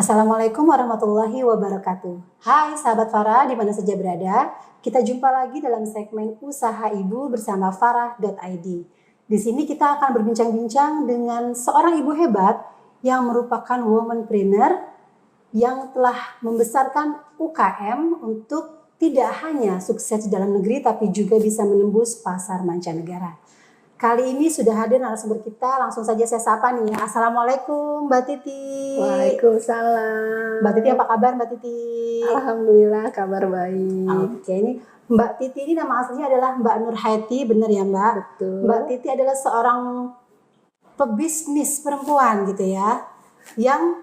Assalamualaikum warahmatullahi wabarakatuh. Hai sahabat Farah di mana saja berada. Kita jumpa lagi dalam segmen Usaha Ibu bersama Farah.id. Di sini kita akan berbincang-bincang dengan seorang ibu hebat yang merupakan womanpreneur yang telah membesarkan UKM untuk tidak hanya sukses di dalam negeri tapi juga bisa menembus pasar mancanegara. Kali ini sudah hadir narasumber kita, langsung saja saya sapa nih. Assalamualaikum Mbak Titi. Waalaikumsalam. Mbak Titi apa kabar Mbak Titi? Alhamdulillah kabar baik. Oke, ini Mbak Titi ini nama aslinya adalah Mbak Nurhaiti, benar ya Mbak? Betul. Mbak Titi adalah seorang pebisnis perempuan gitu ya, yang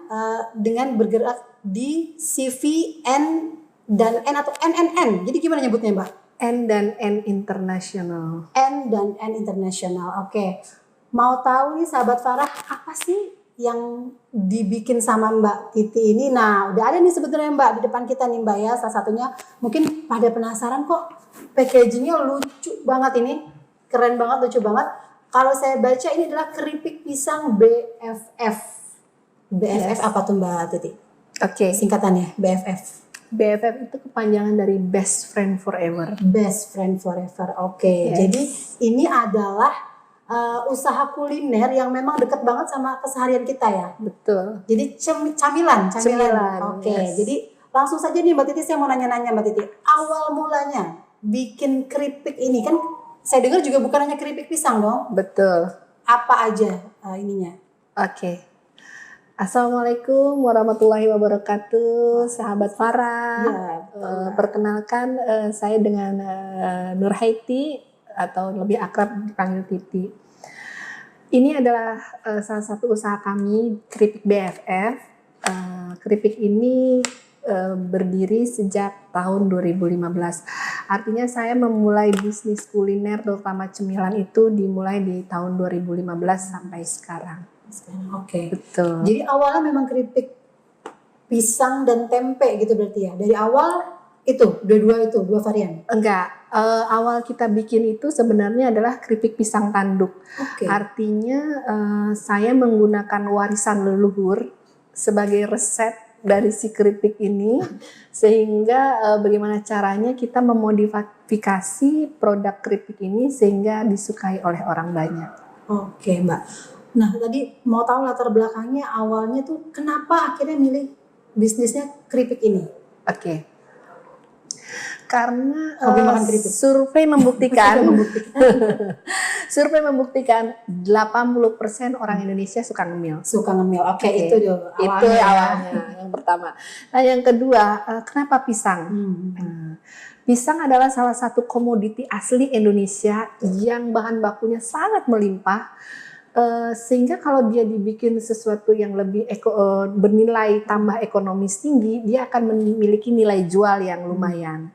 dengan bergerak di CVN dan N atau NNN. Jadi gimana nyebutnya Mbak? N dan N International. N dan N International. Oke. Mau tahu nih sahabat Farah, apa sih yang dibikin sama Mbak Titi ini? Nah, udah ada nih sebetulnya Mbak di depan kita nih Mbak ya. Salah satunya mungkin pada penasaran kok packagingnya lucu banget ini. Keren banget, lucu banget. Kalau saya baca ini adalah keripik pisang BFF. BFF apa tuh Mbak Titi? Oke. Singkatannya BFF. BFF itu kepanjangan dari Best Friend Forever. Best Friend Forever. Oke. Yes. Jadi ini adalah usaha kuliner yang memang dekat banget sama keseharian kita ya. Betul. Jadi camilan. Oke. Yes. Jadi langsung saja nih Mbak Titi, saya mau nanya-nanya Mbak Titi. Awal mulanya bikin keripik ini kan saya dengar juga bukan hanya keripik pisang dong. Betul. Apa aja ininya? Oke. Assalamualaikum warahmatullahi wabarakatuh, sahabat Farah. Ya, perkenalkan saya dengan Nurhaiti atau lebih akrab dipanggil Titi. Ini adalah salah satu usaha kami, keripik BFF. Keripik ini berdiri sejak tahun 2015. Artinya saya memulai bisnis kuliner terutama cemilan itu dimulai di tahun 2015 sampai sekarang. Oke. Betul. Jadi awalnya memang keripik pisang dan tempe gitu berarti ya. Dari awal itu dua varian. Enggak. Awal kita bikin itu sebenarnya adalah keripik pisang tanduk. Oke. Artinya saya menggunakan warisan leluhur sebagai resep dari si keripik ini sehingga bagaimana caranya kita memodifikasi produk keripik ini sehingga disukai oleh orang banyak. Oke Mbak. Nah tadi mau tahu latar belakangnya awalnya tuh kenapa akhirnya milih bisnisnya keripik ini? Oke. Karena Hobi makan keripik. survei membuktikan 80% orang Indonesia suka ngemil. Suka ngemil. Oke. Itu dulu awalnya. Itu awalnya yang pertama. Nah yang kedua, kenapa pisang? Pisang adalah salah satu komoditi asli Indonesia yang bahan bakunya sangat melimpah. Sehingga kalau dia dibikin sesuatu yang lebih bernilai tambah ekonomis tinggi, dia akan memiliki nilai jual yang lumayan.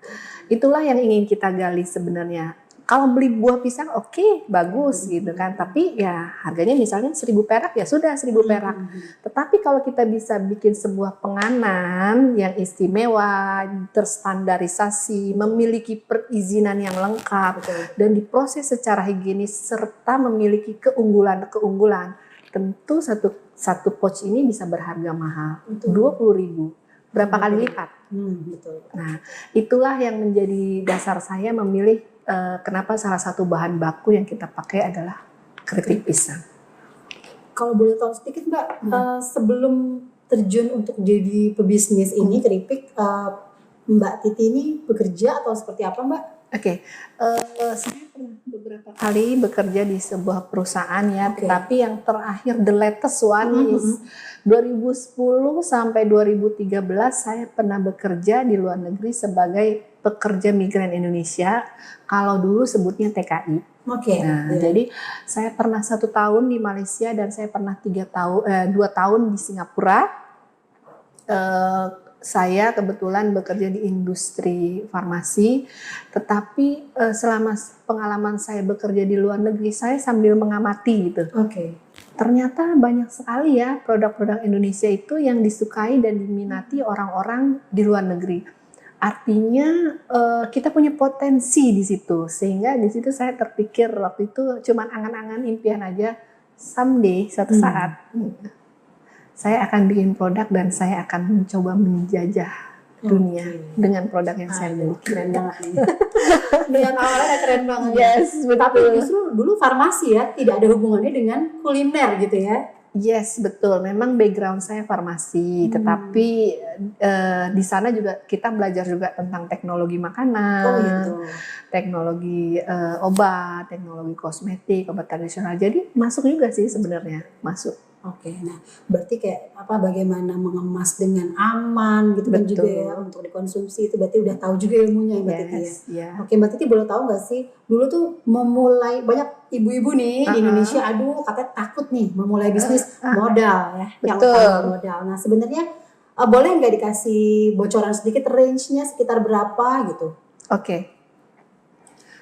Itulah yang ingin kita gali sebenarnya. Kalau beli buah pisang oke, bagus gitu kan, tapi ya harganya misalnya 1.000 perak ya sudah 1.000 perak. Tetapi kalau kita bisa bikin sebuah penganan yang istimewa, terstandarisasi, memiliki perizinan yang lengkap dan diproses secara higienis serta memiliki keunggulan, tentu satu pouch ini bisa berharga mahal, 20.000, berapa kali lipat. Betul. Nah, itulah yang menjadi dasar saya memilih kenapa salah satu bahan baku yang kita pakai adalah keripik pisang. Kalau boleh tahu sedikit Mbak, sebelum terjun untuk jadi pebisnis ini keripik, Mbak Titi ini bekerja atau seperti apa Mbak? Oke, saya pernah beberapa kali bekerja di sebuah perusahaan ya, tetapi yang terakhir the latest one is 2010 sampai 2013 saya pernah bekerja di luar negeri sebagai pekerja migran Indonesia, kalau dulu sebutnya TKI. Oke. Nah, jadi saya pernah 1 tahun di Malaysia dan saya pernah 2 tahun di Singapura. Saya kebetulan bekerja di industri farmasi, tetapi selama pengalaman saya bekerja di luar negeri, saya sambil mengamati gitu. Oke. Ternyata banyak sekali ya produk-produk Indonesia itu yang disukai dan diminati orang-orang di luar negeri. Artinya kita punya potensi di situ, sehingga di situ saya terpikir waktu itu cuman angan-angan impian aja, someday suatu saat saya akan bikin produk dan saya akan mencoba menjajah dunia dengan produk yang saya miliki. Keren banget nih. Dengan awalnya keren banget. Yes, betul. Tapi justru dulu farmasi ya, tidak ada hubungannya dengan kuliner gitu ya. Yes, betul. Memang background saya farmasi, tetapi di sana juga kita belajar juga tentang teknologi makanan, gitu. teknologi obat, teknologi kosmetik, obat tradisional. Jadi masuk juga sih sebenarnya, masuk. Oke, nah berarti kayak bagaimana mengemas dengan aman gitu kan juga ya untuk dikonsumsi, itu berarti udah tahu juga ilmunya ya Mbak Titi ya. Yeah. Oke, Mbak Titi boleh tahu nggak sih dulu tuh memulai banyak ibu-ibu nih di Indonesia, aduh katanya takut nih memulai bisnis modal ya, yang utama modal. Nah sebenarnya boleh nggak dikasih bocoran sedikit range-nya sekitar berapa gitu? Oke.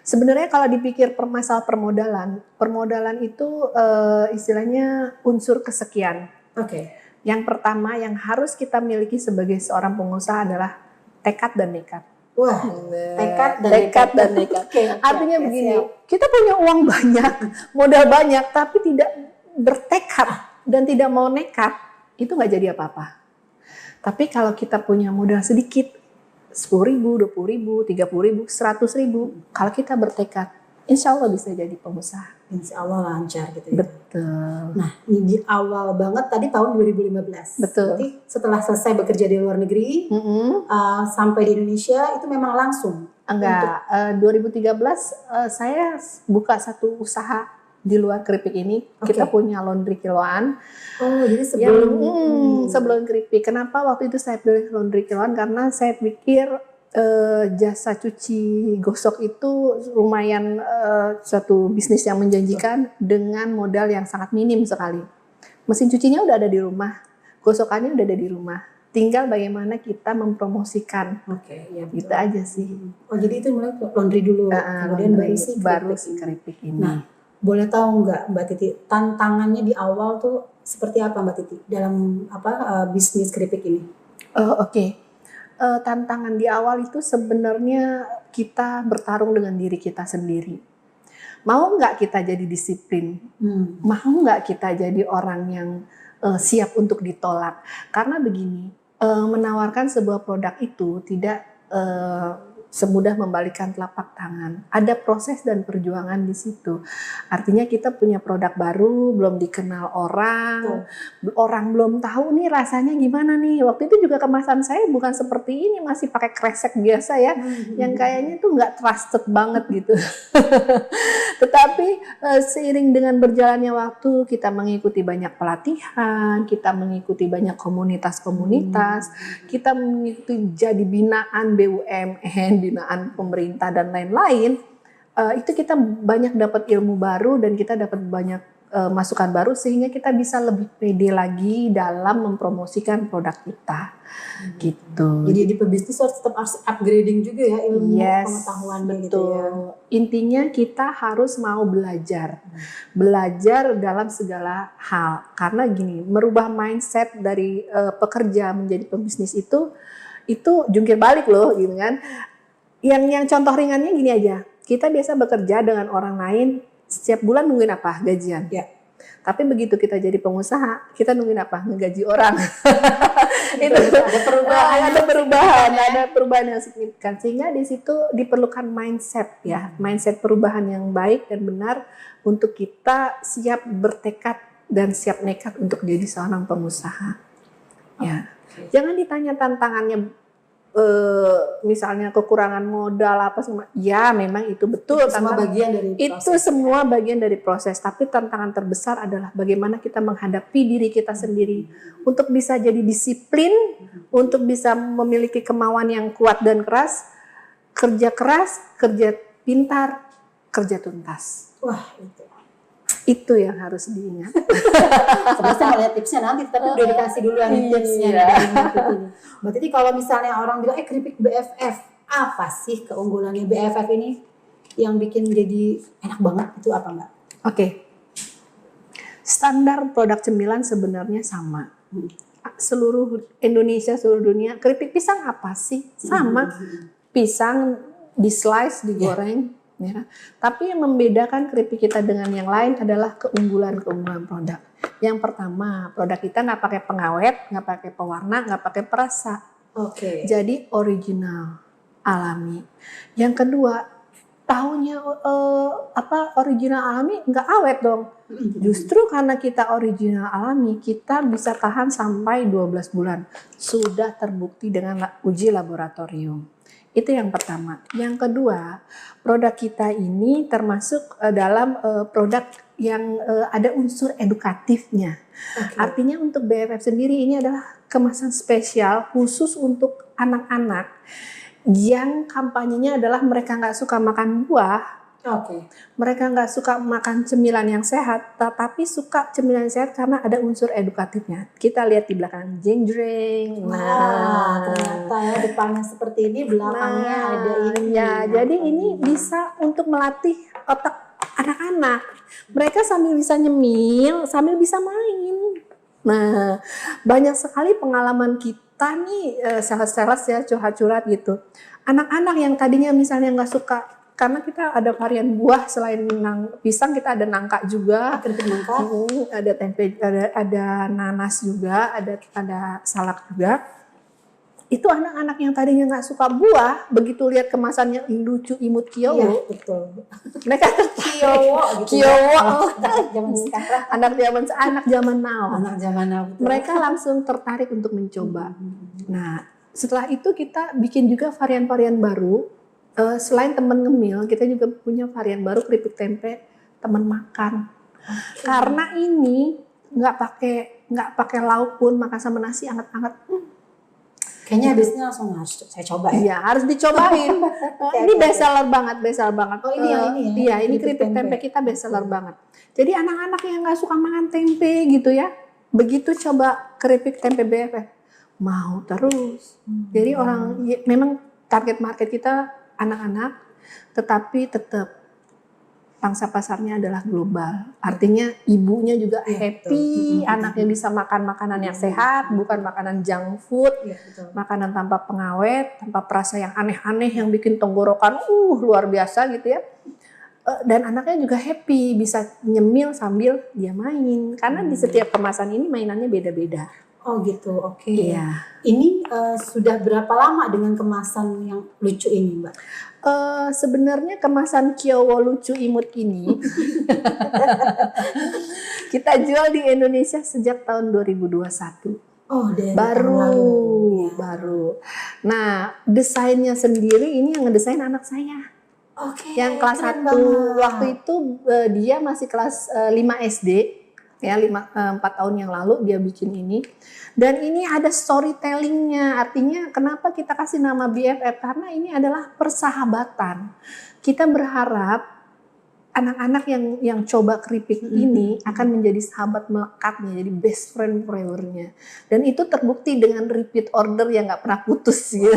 Sebenarnya kalau dipikir masalah permodalan itu istilahnya unsur kesekian. Oke. Yang pertama yang harus kita miliki sebagai seorang pengusaha adalah tekad dan nekat. Wah, tekad dan nekat. Artinya begini, kita punya uang banyak, modal banyak, tapi tidak bertekad dan tidak mau nekat, itu nggak jadi apa-apa. Tapi kalau kita punya modal sedikit, 10.000, 20.000, 30.000, 100.000. Kalau kita bertekad, insya Allah bisa jadi pengusaha. Insya Allah lancar gitu ya. Betul. Nah, ini di awal banget tadi tahun 2015. Betul. Berarti setelah selesai bekerja di luar negeri, sampai di Indonesia itu memang langsung? Enggak, 2013 saya buka satu usaha di luar keripik ini. Kita punya laundry kiloan. Oh, jadi sebelum keripik. Kenapa waktu itu saya pilih laundry kiloan? Karena saya pikir jasa cuci gosok itu lumayan suatu bisnis yang menjanjikan dengan modal yang sangat minim sekali. Mesin cucinya udah ada di rumah, gosokannya udah ada di rumah. Tinggal bagaimana kita mempromosikan. Ya gitu aja sih. Oh, jadi itu mulai laundry dulu, kemudian baru si keripik ini. Nah, boleh tahu nggak Mbak Titi tantangannya di awal tuh seperti apa Mbak Titi dalam bisnis keripik ini? Oke. Tantangan di awal itu sebenarnya kita bertarung dengan diri kita sendiri. Mau nggak kita jadi disiplin? Mau nggak kita jadi orang yang siap untuk ditolak? Karena begini, menawarkan sebuah produk itu tidak semudah membalikkan telapak tangan. Ada proses dan perjuangan di situ. Artinya kita punya produk baru, belum dikenal orang, orang belum tahu nih rasanya gimana nih. Waktu itu juga kemasan saya bukan seperti ini, masih pakai kresek biasa ya, yang kayaknya tuh nggak trusted banget gitu. Tetapi seiring dengan berjalannya waktu, kita mengikuti banyak pelatihan, kita mengikuti banyak komunitas-komunitas, kita mengikuti jadi binaan BUMN, binaan pemerintah dan lain-lain, itu kita banyak dapat ilmu baru dan kita dapat banyak masukan baru sehingga kita bisa lebih pede lagi dalam mempromosikan produk kita. Gitu. Jadi di pebisnis tetap harus upgrading juga ya ilmu pengetahuannya gitu ya. Intinya kita harus mau belajar. Belajar dalam segala hal. Karena gini, merubah mindset dari pekerja menjadi pebisnis itu jungkir balik loh gitu kan. Yang contoh ringannya gini aja, kita biasa bekerja dengan orang lain setiap bulan nungguin apa? Gajian. Ya. Tapi begitu kita jadi pengusaha, kita nungguin apa? Ngegaji orang. Itu ada perubahan yang signifikan. Sehingga di situ diperlukan mindset ya, mindset perubahan yang baik dan benar untuk kita siap bertekad dan siap nekat untuk jadi seorang pengusaha. Ya. Jangan ditanya tantangannya. Misalnya kekurangan modal apa semua, ya memang itu betul, itu semua bagian dari proses. Itu semua bagian dari proses. Tapi tantangan terbesar adalah bagaimana kita menghadapi diri kita sendiri untuk bisa jadi disiplin, untuk bisa memiliki kemauan yang kuat dan keras, kerja pintar, kerja tuntas. Wah, itu yang harus diingat. Sebenarnya mau lihat tipsnya nanti, tapi udah dikasih duluan tipsnya dari Mbak Titi. Mbak Titi, kalau misalnya orang bilang keripik BFF, apa sih keunggulannya BFF ini yang bikin jadi enak banget, itu apa Mbak? Oke. Standar produk cemilan sebenarnya sama. Seluruh Indonesia, seluruh dunia, keripik pisang apa sih? Sama. Pisang di slice, digoreng, Ya. Tapi yang membedakan keripik kita dengan yang lain adalah keunggulan-keunggulan produk. Yang pertama, produk kita nggak pakai pengawet, nggak pakai pewarna, nggak pakai perasa. Oke. Jadi original, alami. Yang kedua, tahunya original alami nggak awet dong. Justru karena kita original alami, kita bisa tahan sampai 12 bulan. Sudah terbukti dengan uji laboratorium. Itu yang pertama. Yang kedua, produk kita ini termasuk dalam produk yang ada unsur edukatifnya. Oke. Artinya untuk BFF sendiri ini adalah kemasan spesial khusus untuk anak-anak yang kampanyenya adalah mereka nggak suka makan buah. Oke. Mereka nggak suka makan cemilan yang sehat, tetapi suka cemilan yang sehat karena ada unsur edukatifnya. Kita lihat di belakang jeng-jeng. Wah, ternyata ya depannya seperti ini, belakangnya ada ini. Ya, jadi ini bisa untuk melatih otak anak-anak. Mereka sambil bisa nyemil, sambil bisa main. Nah, banyak sekali pengalaman kita nih, sales-sales ya, curhat-curhat gitu. Anak-anak yang tadinya misalnya nggak suka, karena kita ada varian buah selain pisang, kita ada nangka juga, Keripik nangka. ada tempe, ada nanas juga, ada salak juga. Itu anak-anak yang tadinya nggak suka buah, begitu lihat kemasannya lucu, imut, Iya, kiowo, betul. mereka tertarik. Kiowo gitu. Kiowo. Anak zaman sekarang. anak zaman now. Anak zaman now. Betul. Mereka langsung tertarik untuk mencoba. Nah, setelah itu kita bikin juga varian-varian baru. Selain teman ngemil, kita juga punya varian baru keripik tempe teman makan. Karena ini nggak pakai lauk pun, makan sama nasi anget-anget. Kayaknya habisnya langsung harus saya coba ya. Iya, harus dicobain. Ini best seller banget. Oh, ini yang ini ya? Iya, ini keripik tempe kita best seller banget. Jadi anak-anak yang nggak suka makan tempe gitu ya, begitu coba keripik tempe BFF, mau terus. Jadi memang target market kita anak-anak, tetapi tetap pangsa pasarnya adalah global. Artinya ibunya juga happy, anaknya bisa makan makanan yang sehat, bukan makanan junk food, makanan tanpa pengawet, tanpa perasa yang aneh-aneh yang bikin tenggorokan luar biasa gitu ya. Dan anaknya juga happy, bisa nyemil sambil dia main. Karena di setiap kemasan ini mainannya beda-beda. Oh gitu, oke. Iya. Ini sudah berapa lama dengan kemasan yang lucu ini, Mbak? Sebenarnya kemasan kiowo lucu imut ini kita jual di Indonesia sejak tahun 2021. Oh, dari baru, tahun lalu. Ya. baru. Nah, desainnya sendiri ini yang ngedesain anak saya. Oke. Yang kelas 1 waktu itu dia masih kelas 5 SD. Ya, 4 tahun yang lalu dia bikin ini. Dan ini ada storytellingnya, artinya kenapa kita kasih nama BFF, karena ini adalah persahabatan. Kita berharap anak-anak yang coba keripik ini akan menjadi sahabat melekatnya, jadi best friend forever-nya. Dan itu terbukti dengan repeat order yang nggak pernah putus gitu.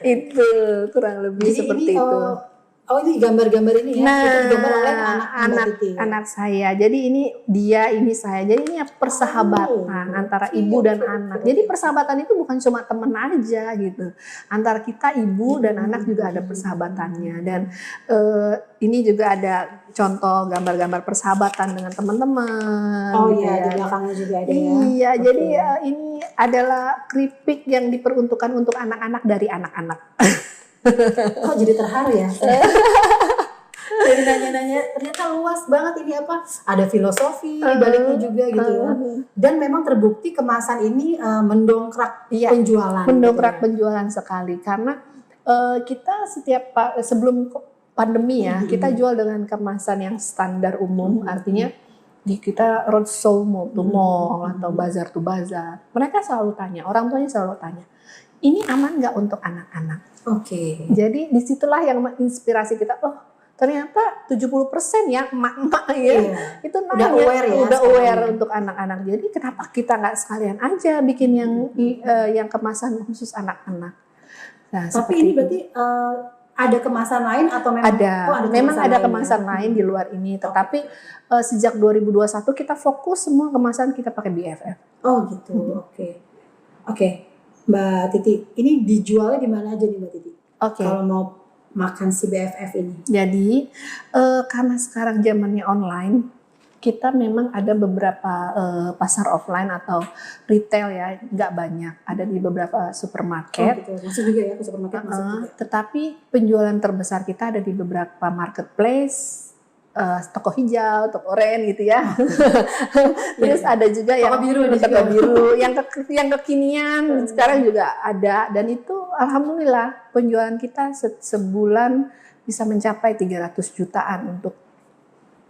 Itu kurang lebih jadi seperti ini, itu. Oh, ini gambar-gambar ini ya? Nah, itu digambar oleh anak saya. Jadi ini dia, ini saya. Jadi ini persahabatan antara ibu dan anak. Jadi persahabatan itu bukan cuma teman aja gitu. Antara kita ibu dan anak juga ada persahabatannya. Dan ini juga ada contoh gambar-gambar persahabatan dengan teman-teman. Oh gitu iya, ya. di belakangnya juga ada ya. Iya, jadi ini adalah keripik yang diperuntukkan untuk anak-anak dari anak-anak. Kok jadi terharu ya? Jadi nanya-nanya, ternyata luas banget ini apa? Ada filosofi baliknya juga gitu ya. Dan memang terbukti kemasan ini mendongkrak penjualan. Mendongkrak gitu ya. penjualan sekali karena kita sebelum pandemi ya, kita jual dengan kemasan yang standar umum, artinya kita roadshow mall to mall atau bazar to bazar. Mereka selalu tanya, orang tuanya selalu tanya, ini aman nggak untuk anak-anak? Oke. Jadi disitulah yang menginspirasi kita. Oh, ternyata 70% ya emak-emak ya itu nanya, udah aware untuk anak-anak. Jadi kenapa kita nggak sekalian aja bikin yang kemasan khusus anak-anak? Nah, tapi ini berarti ada kemasan lain atau memang ada kemasan lain di luar ini. Tetapi sejak 2021 kita fokus semua kemasan kita pakai BFF. Oh gitu. Oke. Mbak Titi, ini dijualnya di mana aja nih Mbak Titi? Oke. Kalau mau makan si BFF ini? Jadi karena sekarang zamannya online, kita memang ada beberapa pasar offline atau retail ya, nggak banyak, ada di beberapa supermarket. Gitu. Masuk juga ya ke supermarket, masuk juga. Tetapi penjualan terbesar kita ada di beberapa marketplace, toko hijau, toko oranye gitu ya. Terus ada juga yang toko biru, yang kekinian sekarang juga ada, dan itu alhamdulillah penjualan kita sebulan bisa mencapai 300 jutaan untuk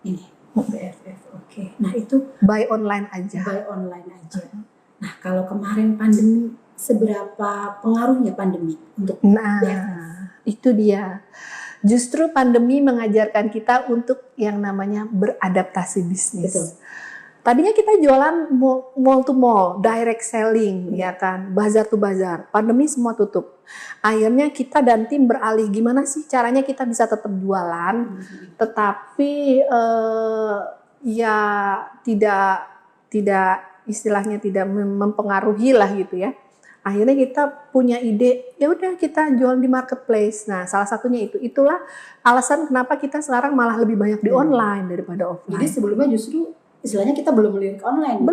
ini BFF. Oke. Nah, itu buy online aja. Nah, kalau kemarin pandemi, seberapa pengaruhnya pandemi untuk BFF? Itu dia. Justru pandemi mengajarkan kita untuk yang namanya beradaptasi bisnis. Betul. Tadinya kita jualan mall to mall, direct selling, ya kan, bazar to bazar. Pandemi semua tutup. Akhirnya kita dan tim beralih, gimana sih caranya kita bisa tetap jualan, tetapi ya tidak istilahnya tidak mempengaruhi lah gitu ya. Akhirnya kita punya ide, ya udah kita jual di marketplace. Nah, salah satunya itulah alasan kenapa kita sekarang malah lebih banyak di online daripada offline. Jadi sebelumnya justru istilahnya kita belum melirik online.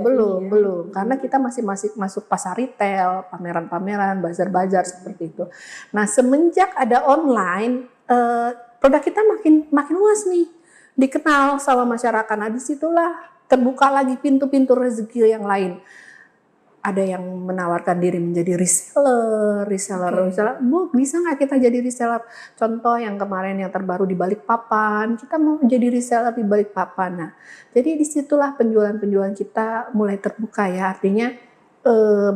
Belum. Karena kita masih masuk pasar retail, pameran-pameran, bazar-bazar seperti itu. Nah, semenjak ada online, produk kita makin luas nih, dikenal sama masyarakat. Nah, disitulah terbuka lagi pintu-pintu rezeki yang lain. Ada yang menawarkan diri menjadi reseller. Bu, bisa nggak kita jadi reseller? Contoh yang kemarin yang terbaru di Balikpapan, kita mau jadi reseller di Balikpapan. Nah, jadi disitulah penjualan kita mulai terbuka ya, artinya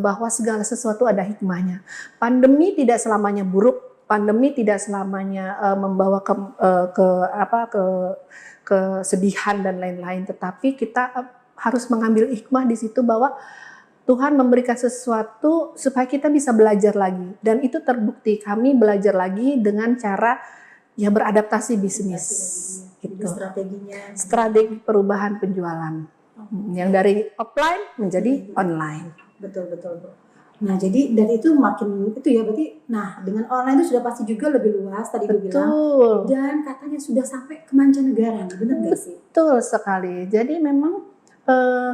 bahwa segala sesuatu ada hikmahnya. Pandemi tidak selamanya buruk, pandemi tidak selamanya membawa ke kesedihan dan lain-lain, tetapi kita harus mengambil hikmah di situ bahwa Tuhan memberikan sesuatu supaya kita bisa belajar lagi, dan itu terbukti kami belajar lagi dengan cara ya beradaptasi bisnis gitu. Strategi perubahan penjualan yang dari offline menjadi online. Betul. Nah, jadi dan itu makin itu ya berarti. Nah, dengan online itu sudah pasti juga lebih luas tadi gue bilang. Dan katanya sudah sampai ke mancanegara, benar nggak sih? Betul sekali. Jadi memang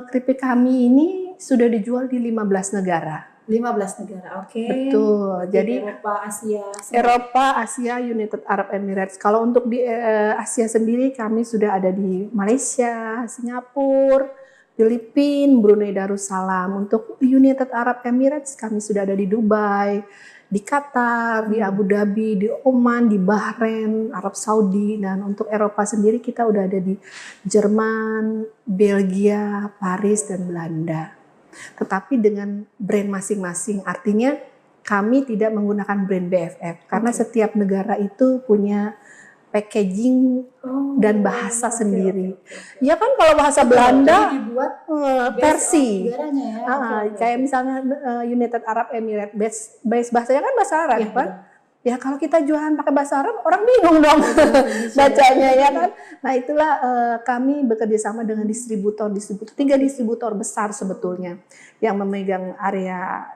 keripik kami ini sudah dijual di 15 negara. 15 negara, oke. Betul. Jadi Eropa, Asia, United Arab Emirates. Kalau untuk di Asia sendiri kami sudah ada di Malaysia, Singapura, Filipina, Brunei Darussalam. Untuk United Arab Emirates kami sudah ada di Dubai, di Qatar, di Abu Dhabi, di Oman, di Bahrain, Arab Saudi. Dan untuk Eropa sendiri kita udah ada di Jerman, Belgia, Paris, dan Belanda. Tetapi dengan brand masing-masing, artinya kami tidak menggunakan brand BFF karena setiap negara itu punya packaging dan bahasa sendiri. Ya kan kalau bahasa Belanda dibuat versi, kayak misalnya United Arab Emirates, base bahasanya kan bahasa Arab ya, kan? Ya kalau kita jualan pakai bahasa Arab, orang bingung dong bacanya ya kan. Nah itulah kami bekerja sama dengan distributor, 3 distributor besar sebetulnya yang memegang area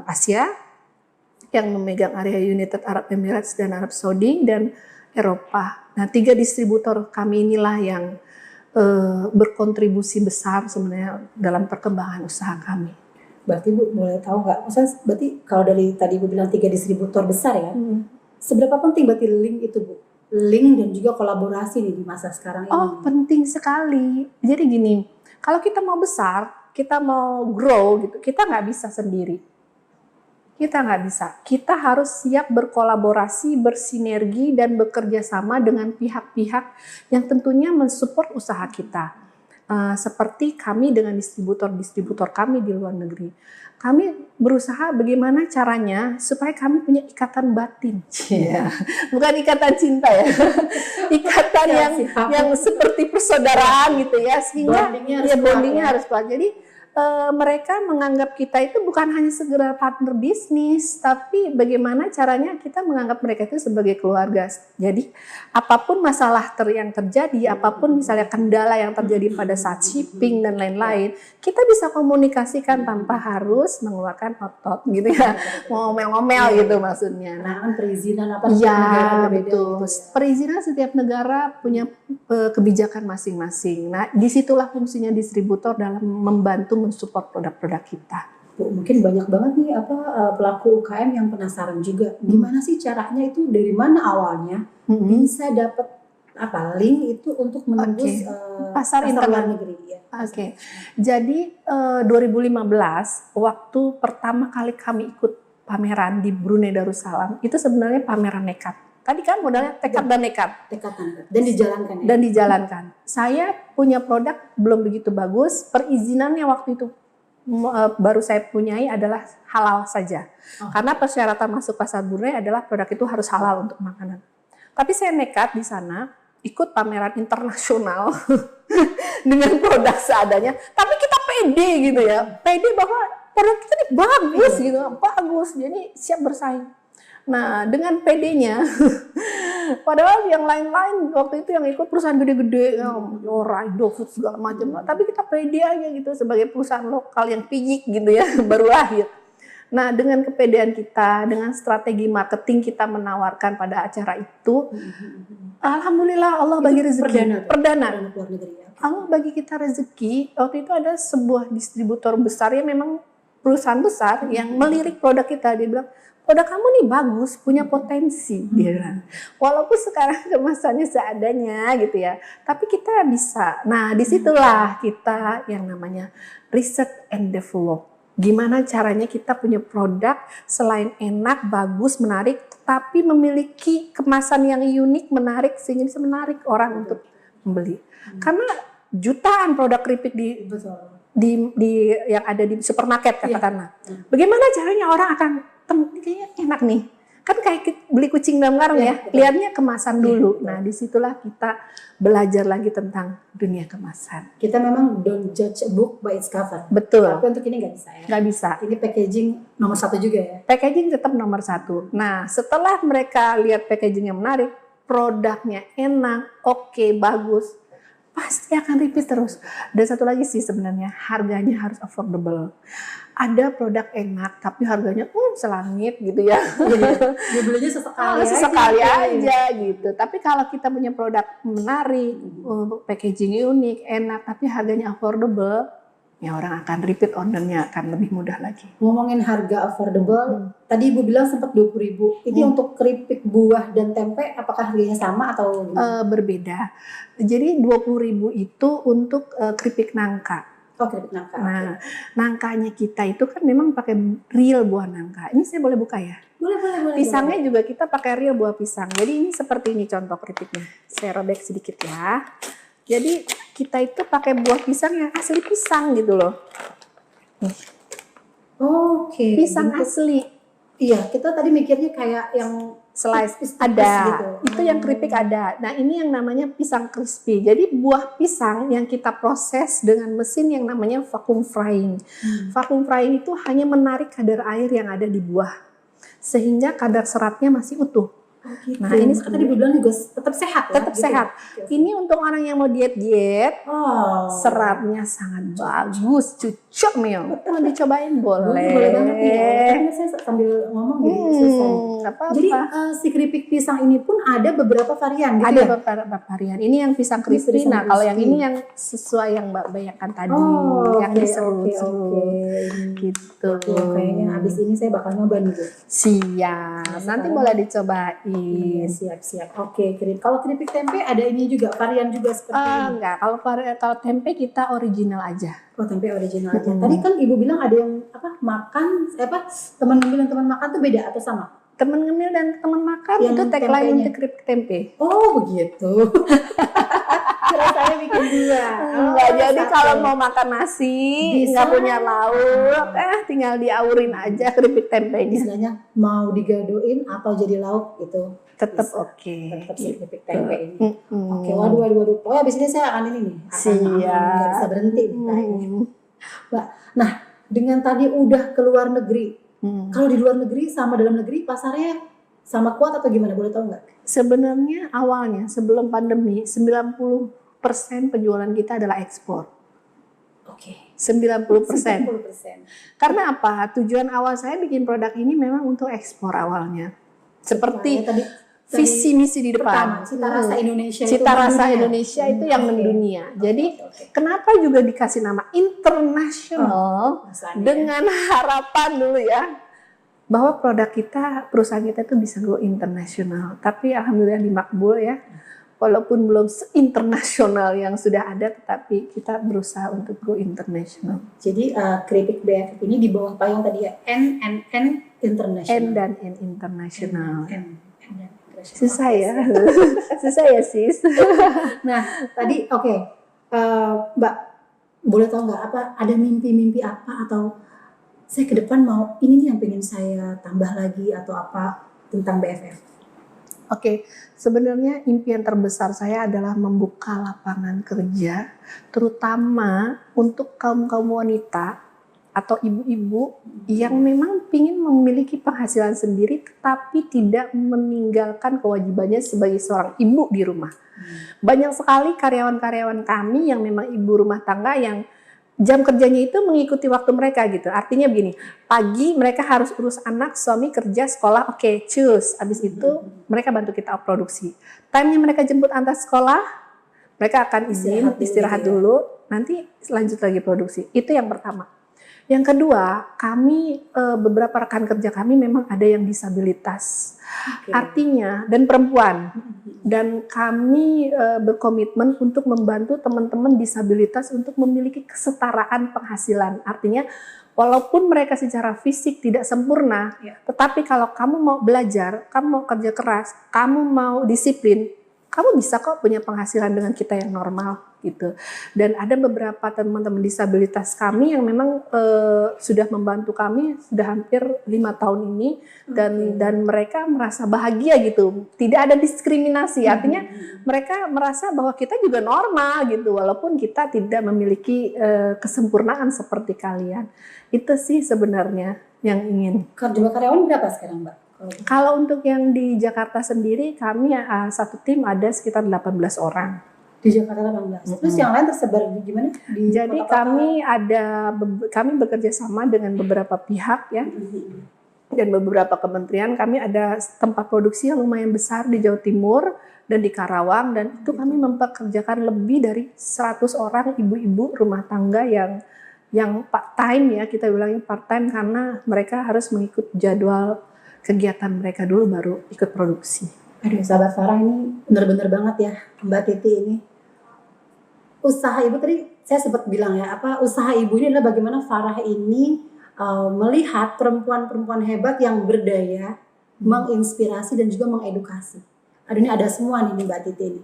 Asia, yang memegang area United Arab Emirates dan Arab Saudi dan Eropa. Nah 3 distributor kami inilah yang berkontribusi besar sebenarnya dalam perkembangan usaha kami. Berarti Bu boleh tahu nggak? Maksudnya berarti kalau dari tadi Bu bilang 3 distributor besar ya, seberapa penting berarti link itu Bu? Link dan juga kolaborasi nih di masa sekarang ini. Oh penting sekali. Jadi gini, kalau kita mau besar, kita mau grow gitu, kita nggak bisa sendiri. Kita harus siap berkolaborasi, bersinergi dan bekerja sama dengan pihak-pihak yang tentunya mensupport usaha kita. Seperti kami dengan distributor kami di luar negeri. Kami berusaha bagaimana caranya supaya kami punya ikatan batin. Bukan ikatan cinta ya. Ikatan yang seperti persaudaraan gitu ya. Sehingga bondingnya harus kuat. Jadi mereka menganggap kita itu bukan hanya segera partner bisnis, tapi bagaimana caranya kita menganggap mereka itu sebagai keluarga. Jadi apapun masalah yang terjadi, apapun misalnya kendala yang terjadi pada saat shipping dan lain-lain, kita bisa komunikasikan tanpa harus mengeluarkan otot gitu ya, ngomel-ngomel gitu maksudnya. Nah, kan perizinan apa Iya, negara berbeda betul. gitu ya. Perizinan setiap negara punya kebijakan masing-masing. Nah, disitulah fungsinya distributor dalam membantu mensupport produk-produk kita. Bu, mungkin banyak banget nih pelaku UKM yang penasaran juga. Gimana sih caranya itu, dari mana awalnya bisa dapat link itu untuk menembus pasar luar internal negeri ya. Oke. Jadi 2015 waktu pertama kali kami ikut pameran di Brunei Darussalam, itu sebenarnya pameran nekat. Tadi kan modalnya tekad dan nekat. Dan dijalankan ya. Dan dijalankan. Saya punya produk belum begitu bagus, perizinannya waktu itu baru saya punyai adalah halal saja. Karena persyaratan masuk pasar Brunei adalah produk itu harus halal untuk makanan. Tapi saya nekat di sana, ikut pameran internasional dengan produk seadanya. Tapi kita pede gitu ya, pede bahwa produk kita ini bagus gitu, bagus. Jadi siap bersaing. Nah, dengan PD-nya, padahal yang lain-lain waktu itu yang ikut perusahaan gede-gede, orang Indofood segala macam. Tapi kita pede aja gitu sebagai perusahaan lokal yang pijik gitu ya, baru lahir. Nah, dengan kepedean kita, dengan strategi marketing kita menawarkan pada acara itu, alhamdulillah Allah bagi rezeki. Perdana. Allah bagi kita rezeki. Waktu itu ada sebuah distributor besar yang memang perusahaan besar yang melirik produk kita. Dia bilang, produk kamu nih bagus, punya potensi, dia bilang. Walaupun sekarang kemasannya seadanya gitu ya, tapi kita bisa. Nah, disitulah kita yang namanya research and develop. Gimana caranya kita punya produk selain enak, bagus, menarik, tapi memiliki kemasan yang unik, menarik, sehingga bisa menarik orang untuk membeli. Karena jutaan produk keripik di yang ada di supermarket katakanlah. Bagaimana caranya orang akan kayaknya enak nih, kan kayak beli kucing dalam karung ya, lihatnya kemasan dulu. Nah, disitulah kita belajar lagi tentang dunia kemasan. Kita memang don't judge a book by its cover. Betul. Tapi untuk ini nggak bisa ya. Nggak bisa. Ini packaging nomor 1 juga ya. Packaging tetap nomor 1. Nah, setelah mereka lihat packaging yang menarik, produknya enak, oke, bagus, pasti akan repeat terus. Dan satu lagi sih sebenarnya, harganya harus affordable. Ada produk enak tapi harganya selangit gitu ya. Dia belinya sesekali aja gitu. Tapi kalau kita punya produk menarik, packaging unik, enak tapi harganya affordable, ya orang akan repeat ordernya akan lebih mudah lagi. Ngomongin harga affordable, tadi Ibu bilang sempat 20.000. Ini untuk keripik buah dan tempe apakah harganya sama atau berbeda? Jadi 20.000 itu untuk keripik nangka. Keripik nangka. Nah, nangkanya kita itu kan memang pakai real buah nangka. Ini saya boleh buka ya? Boleh. Pisangnya juga kita pakai real buah pisang. Jadi ini seperti ini contoh keripiknya. Saya robek sedikit ya. Jadi kita itu pakai buah pisang yang asli pisang gitu loh. Nih. Oke. Pisang asli. Iya, kita tadi mikirnya kayak yang slice ada, gitu. Itu yang keripik ada. Nah, ini yang namanya pisang crispy. Jadi buah pisang yang kita proses dengan mesin yang namanya vacuum frying. Vacuum frying itu hanya menarik kadar air yang ada di buah, sehingga kadar seratnya masih utuh. Gitu. Nah, ini tadi bilang juga tetap sehat ya? Tetap sehat. Ini untuk orang yang mau diet-diet, seratnya sangat bagus, cocok Mil. Mau dicobain boleh. Boleh banget ya. Saya sambil ngomong jadi susah. Jadi si keripik pisang ini pun ada beberapa varian gitu. Ada beberapa varian. Ini yang pisang crispy. Nah, kalau yang ini yang sesuai yang Mbak bayangkan tadi, yang diseru-seru. Gitu. Kayaknya habis ini saya bakal nyoba nih, Bu. Siap. Nanti boleh dicobain. Iya, siap. Oke, kalau keripik tempe ada ini juga, varian juga seperti ini? Enggak, kalau tempe kita original aja. Tempe original aja. Tadi kan Ibu bilang ada yang teman ngemil dan teman makan tuh beda atau sama? Teman ngemil dan teman makan yang itu tagline untuk keripik tempe. Oh, begitu. Kira saya bikin 2. Enggak, jadi kalau mau makan nasi, nggak punya lauk, tinggal diaurin aja keripik tempenya. Istilahnya mau digadoin atau jadi lauk gitu. Tetap oke. Tetap si keripik tempe ini. Oke, waduh. Pokoknya abis ini saya akan ini nih. Siap. Nggak bisa berhenti. Mbak. Nah, dengan tadi udah ke luar negeri, kalau di luar negeri sama dalam negeri pasarnya sama kuat atau gimana? Boleh tahu nggak? Sebenarnya awalnya sebelum pandemi 90% penjualan kita adalah ekspor. Oke. 90%. 90%. Karena apa? Tujuan awal saya bikin produk ini memang untuk ekspor awalnya. Seperti tadi visi misi di pertama, depan. cita rasa Indonesia Cita rasa Indonesia itu yang mendunia. Jadi kenapa juga dikasih nama internasional dengan harapan dulu ya bahwa produk kita, perusahaan kita itu bisa go internasional. Tapi alhamdulillah dimakbul ya. Walaupun belum internasional yang sudah ada, tetapi kita berusaha untuk go internasional. Jadi keripik BFF ini di bawah payung tadi ya N internasional. N dan N internasional. Susah ya, susah ya sis. Nah tadi Mbak, boleh tahu nggak apa ada mimpi-mimpi apa atau saya ke depan mau ini nih yang pengen saya tambah lagi atau apa tentang BFF? Oke, sebenarnya impian terbesar saya adalah membuka lapangan kerja, terutama untuk kaum-kaum wanita atau ibu-ibu yang memang ingin memiliki penghasilan sendiri, tetapi tidak meninggalkan kewajibannya sebagai seorang ibu di rumah. Banyak sekali karyawan-karyawan kami yang memang ibu rumah tangga yang jam kerjanya itu mengikuti waktu mereka gitu. Artinya begini, pagi mereka harus urus anak, suami kerja, sekolah, oke, cus. Abis itu mereka bantu kita produksi. Time-nya mereka jemput antar sekolah, mereka akan izin istirahat dulu, nanti lanjut lagi produksi. Itu yang pertama. Yang kedua, kami beberapa rekan kerja kami memang ada yang disabilitas. Artinya dan perempuan. Dan kami berkomitmen untuk membantu teman-teman disabilitas untuk memiliki kesetaraan penghasilan. Artinya walaupun mereka secara fisik tidak sempurna, tetapi kalau kamu mau belajar, kamu mau kerja keras, kamu mau disiplin, kamu bisa kok punya penghasilan dengan kita yang normal gitu. Dan ada beberapa teman-teman disabilitas kami yang memang sudah membantu kami sudah hampir 5 tahun ini dan mereka merasa bahagia gitu. Tidak ada diskriminasi. Artinya mereka merasa bahwa kita juga normal gitu walaupun kita tidak memiliki kesempurnaan seperti kalian. Itu sih sebenarnya yang ingin. Jumlah karyawan berapa sekarang, Mbak? Kalau untuk yang di Jakarta sendiri kami satu tim ada sekitar 18 orang. Di Jakarta 18. Terus yang lain tersebar di gimana? Jadi kami bekerja sama dengan beberapa pihak ya. Dan beberapa kementerian. Kami ada tempat produksi yang lumayan besar di Jawa Timur dan di Karawang, dan itu kami mempekerjakan lebih dari 100 orang ibu-ibu rumah tangga yang part time ya, kita bilangnya part time karena mereka harus mengikut jadwal kegiatan mereka dulu baru ikut produksi. Aduh, sahabat Farah, ini benar-benar banget ya Mbak Titi ini. Usaha ibu tadi saya sempat bilang ya, usaha ibu ini adalah bagaimana Farah ini melihat perempuan-perempuan hebat yang berdaya, menginspirasi dan juga mengedukasi. Aduh, ini ada semua nih Mbak Titi ini.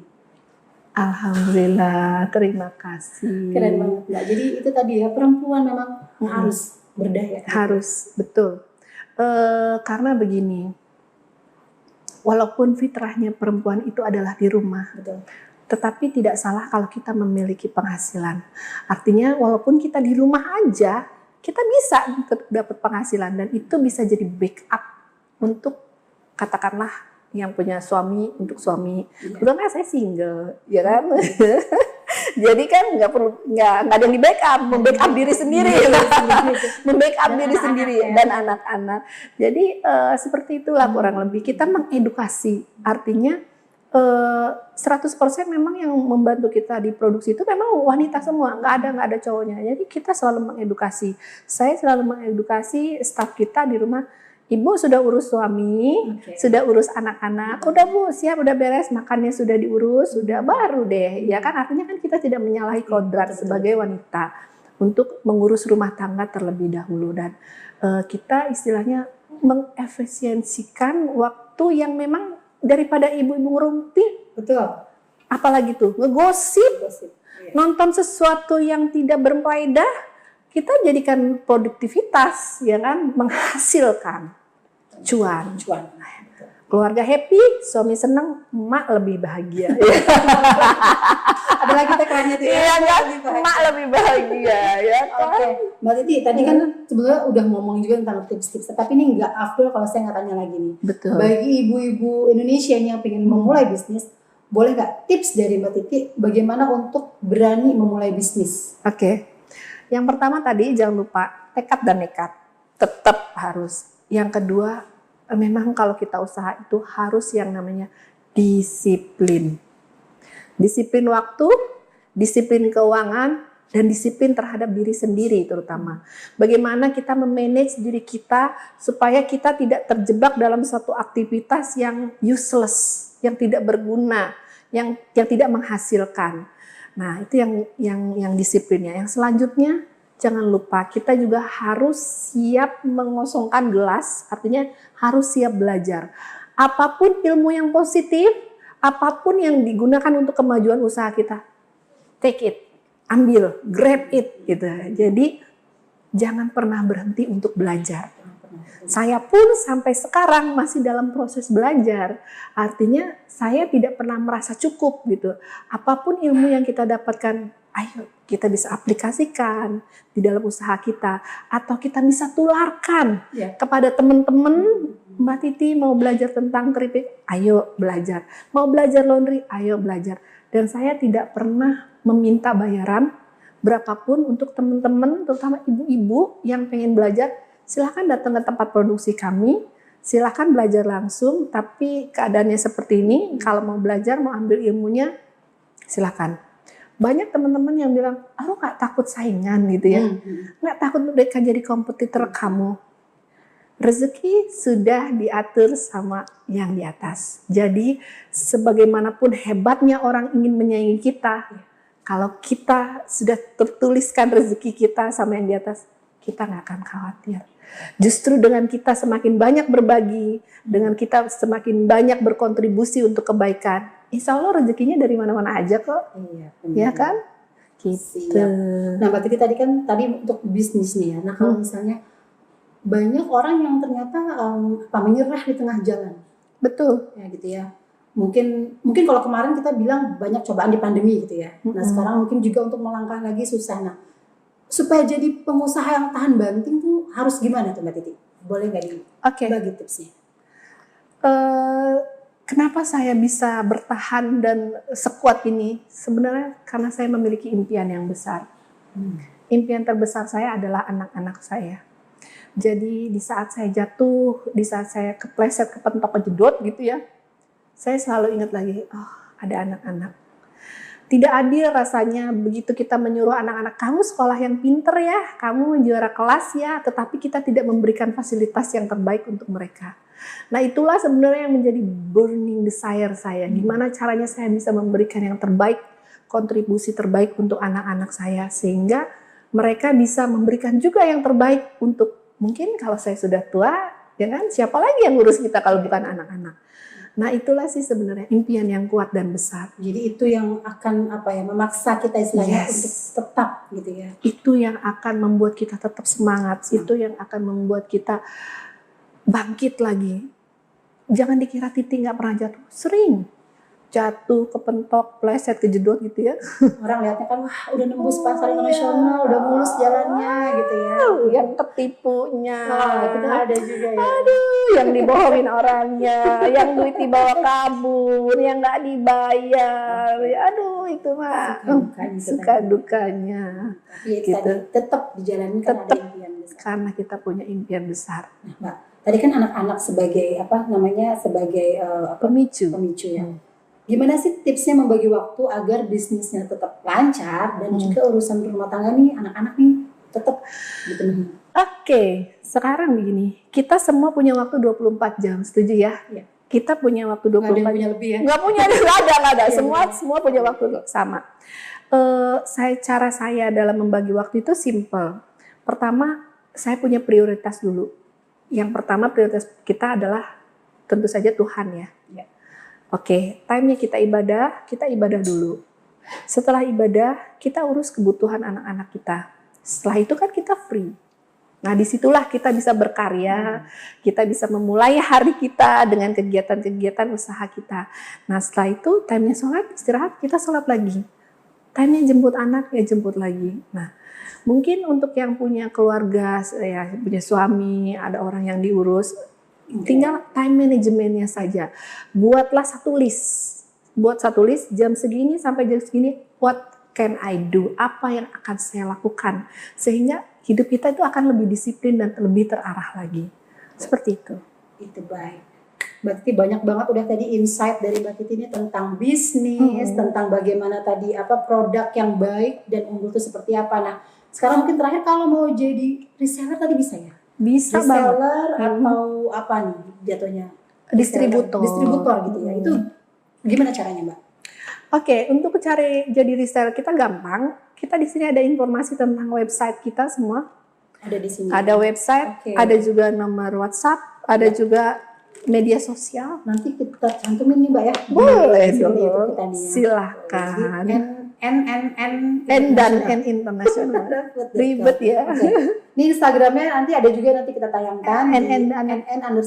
Alhamdulillah, terima kasih. Keren banget Mbak. Jadi itu tadi ya, perempuan memang harus berdaya. Harus, betul. Karena begini, walaupun fitrahnya perempuan itu adalah di rumah, betul, tetapi tidak salah kalau kita memiliki penghasilan. Artinya walaupun kita di rumah aja, kita bisa dapat penghasilan dan itu bisa jadi backup untuk katakanlah yang punya suami, untuk suami. Kebetulan saya single, ya kan? Jadi kan nggak ada yang di backup, membackup diri sendiri, membackup diri sendiri dan anak-anak. Jadi seperti itulah kurang lebih kita mengedukasi. Artinya 100% memang yang membantu kita di produksi itu memang wanita semua, nggak ada cowoknya. Jadi kita selalu mengedukasi. Saya selalu mengedukasi staf kita di rumah. Ibu sudah urus suami, sudah urus anak-anak, udah Bu, siap, udah beres, makannya sudah diurus, sudah baru deh, ya kan? Artinya kan kita tidak menyalahi kodrat sebagai wanita untuk mengurus rumah tangga terlebih dahulu, dan kita istilahnya mengefisiensikan waktu yang memang daripada ibu-ibu ngerumpi, betul, apalagi tuh ngegosip, nonton sesuatu yang tidak berfaedah, kita jadikan produktivitas, ya kan, menghasilkan cuan. Keluarga happy, suami senang, emak lebih bahagia. Ada lagi tagline-nya tuh ya. Iya kan, Lebih bahagia. emak lebih bahagia ya kan. Oke, Mbak Titi, tadi kan sebenarnya udah ngomong juga tentang tips-tips, tapi ini nggak afdol kalau saya nggak tanya lagi nih. Betul. Bagi ibu-ibu Indonesia yang pengen memulai bisnis, boleh nggak tips dari Mbak Titi bagaimana untuk berani memulai bisnis? Oke. Yang pertama tadi jangan lupa tekad dan nekat. Tetap harus. Yang kedua, memang kalau kita usaha itu harus yang namanya disiplin. Disiplin waktu, disiplin keuangan, dan disiplin terhadap diri sendiri terutama. Bagaimana kita memanage diri kita supaya kita tidak terjebak dalam suatu aktivitas yang useless, yang tidak berguna, yang tidak menghasilkan. Nah, itu yang disiplinnya. Yang selanjutnya, jangan lupa kita juga harus siap mengosongkan gelas, artinya harus siap belajar. Apapun ilmu yang positif, apapun yang digunakan untuk kemajuan usaha kita, take it, ambil, grab it gitu. Jadi jangan pernah berhenti untuk belajar. Saya pun sampai sekarang masih dalam proses belajar. Artinya saya tidak pernah merasa cukup gitu. Apapun ilmu yang kita dapatkan, ayo kita bisa aplikasikan di dalam usaha kita. Atau kita bisa tularkan kepada teman-teman. Mbak Titi mau belajar tentang keripik, ayo belajar. Mau belajar laundry, ayo belajar. Dan saya tidak pernah meminta bayaran berapapun untuk teman-teman, terutama ibu-ibu yang pengen belajar. Silahkan datang ke tempat produksi kami, silahkan belajar langsung, tapi keadaannya seperti ini, kalau mau belajar, mau ambil ilmunya, silahkan. Banyak teman-teman yang bilang, lo gak takut saingan gitu ya, gak takut mereka jadi kompetitor kamu. Rezeki sudah diatur sama yang di atas. Jadi sebagaimanapun hebatnya orang ingin menyaingi kita, kalau kita sudah tertuliskan rezeki kita sama yang di atas, kita gak akan khawatir. Justru dengan kita semakin banyak berbagi, dengan kita semakin banyak berkontribusi untuk kebaikan, insya Allah rezekinya dari mana-mana aja kok. Iya, ya kan? Gitu. Nah, Mbak Titi tadi kan untuk bisnis nih ya. Nah, kalau misalnya banyak orang yang ternyata menyerah di tengah jalan. Betul. Ya gitu ya. Mungkin kalau kemarin kita bilang banyak cobaan di pandemi gitu ya. Nah, sekarang mungkin juga untuk melangkah lagi susah. Nah, supaya jadi pengusaha yang tahan banting tuh harus gimana tuh Mbak Titi? Boleh nggak dibagi tipsnya? Kenapa saya bisa bertahan dan sekuat ini? Sebenarnya karena saya memiliki impian yang besar. Impian terbesar saya adalah anak-anak saya. Jadi di saat saya jatuh, di saat saya kepleset, kepentok, kejedot gitu ya, saya selalu ingat lagi, oh ada anak-anak. Tidak adil rasanya begitu kita menyuruh anak-anak, kamu sekolah yang pinter ya, kamu juara kelas ya, tetapi kita tidak memberikan fasilitas yang terbaik untuk mereka. Nah itulah sebenarnya yang menjadi burning desire saya. Gimana caranya saya bisa memberikan yang terbaik, kontribusi terbaik untuk anak-anak saya. Sehingga mereka bisa memberikan juga yang terbaik untuk, mungkin kalau saya sudah tua, ya kan, siapa lagi yang ngurus kita kalau bukan anak-anak. Nah itulah sih sebenarnya impian yang kuat dan besar. Jadi itu yang akan memaksa kita istilahnya untuk tetap gitu ya. Itu yang akan membuat kita tetap semangat. Itu yang akan membuat kita bangkit lagi. Jangan dikira Titi nggak pernah jatuh. Sering jatuh, kepentok, pleset, kejedot gitu ya. Orang lihatnya kan wah udah nembus pasar internasional, udah mulus jalannya gitu ya. Yang tertipunya. Itu ada juga ya. Aduh, yang dibohongin orangnya, yang duit dibawa kabur, yang nggak dibayar. Aduh, itu mah suka dukanya. Tapi gitu. tadi tetap dijalani karena ada impian besar. Karena kita punya impian besar. Nah, Mbak, tadi kan anak-anak sebagai pemicu ya. Gimana sih tipsnya membagi waktu agar bisnisnya tetap lancar dan juga urusan rumah tangga nih anak-anak nih tetap dipenuhi? Oke, sekarang begini, kita semua punya waktu 24 jam, setuju ya? Iya. Kita punya waktu 24 jam. Nggak punya lebih ya? Nggak punya, nggak ada. Semua punya waktu sama. Cara saya dalam membagi waktu itu simple. Pertama, saya punya prioritas dulu. Yang pertama prioritas kita adalah tentu saja Tuhan ya. Oke, time-nya kita ibadah dulu. Setelah ibadah, kita urus kebutuhan anak-anak kita. Setelah itu kan kita free. Nah, disitulah kita bisa berkarya, kita bisa memulai hari kita dengan kegiatan-kegiatan usaha kita. Nah, setelah itu time-nya sholat, istirahat, kita sholat lagi. Time-nya jemput anak, ya jemput lagi. Nah, mungkin untuk yang punya keluarga, ya punya suami, ada orang yang diurus, tinggal time manajemennya saja. Buatlah satu list. Buat satu list, jam segini sampai jam segini, what can I do? Apa yang akan saya lakukan? Sehingga hidup kita itu akan lebih disiplin dan lebih terarah lagi. Seperti itu. Itu baik. Mbak Titi banyak banget udah tadi insight dari Mbak Titi ini tentang bisnis, tentang bagaimana tadi produk yang baik dan unggul itu seperti apa. Nah, sekarang mungkin terakhir kalau mau jadi reseller tadi bisa ya? Bisa banget. Reseller atau apa nih jatuhnya? Distributor. Distributor gitu ya. Itu gimana caranya, Mbak? Oke, untuk cari jadi reseller kita gampang. Kita di sini ada informasi tentang website kita semua. Ada di sini. Ada website, ada juga nomor WhatsApp, ada juga media sosial. Nanti kita cantumin nih Mbak ya. Boleh dong. Kita nih ya. Silahkan. N dan N internasional. Ribet ya. Ini Instagramnya nanti ada juga, nanti kita tayangkan. N_international.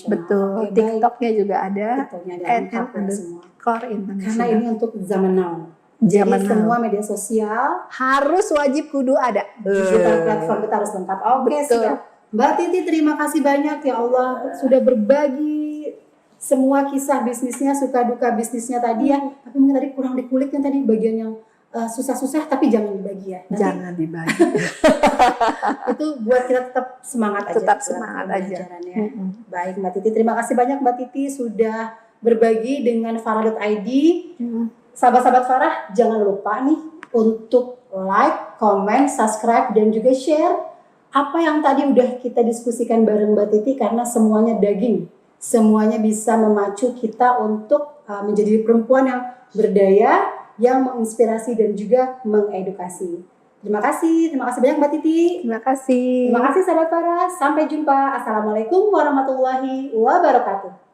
Betul. TikToknya juga ada. N_international. Karena ini untuk zaman now. Jadi semua media sosial harus wajib kudu ada. Digital platform kita harus lengkap. Oke, siap. Mbak Titi, terima kasih banyak ya Allah sudah berbagi semua kisah bisnisnya, suka duka bisnisnya tadi ya. Tapi mungkin tadi kurang dikulitnya tadi bagian yang susah-susah, tapi jangan dibagi ya. Nanti, jangan dibagi. Itu buat kita tetap semangat aja. Tetap semangat aja. Baik Mbak Titi, terima kasih banyak Mbak Titi sudah berbagi dengan Farah.id. Sahabat-sahabat Farah, jangan lupa nih untuk like, comment, subscribe, dan juga share apa yang tadi udah kita diskusikan bareng Mbak Titi, karena semuanya daging. Semuanya bisa memacu kita untuk menjadi perempuan yang berdaya, yang menginspirasi dan juga mengedukasi. Terima kasih banyak Mbak Titi. Terima kasih. Terima kasih sahabat Farah. Sampai jumpa. Assalamualaikum warahmatullahi wabarakatuh.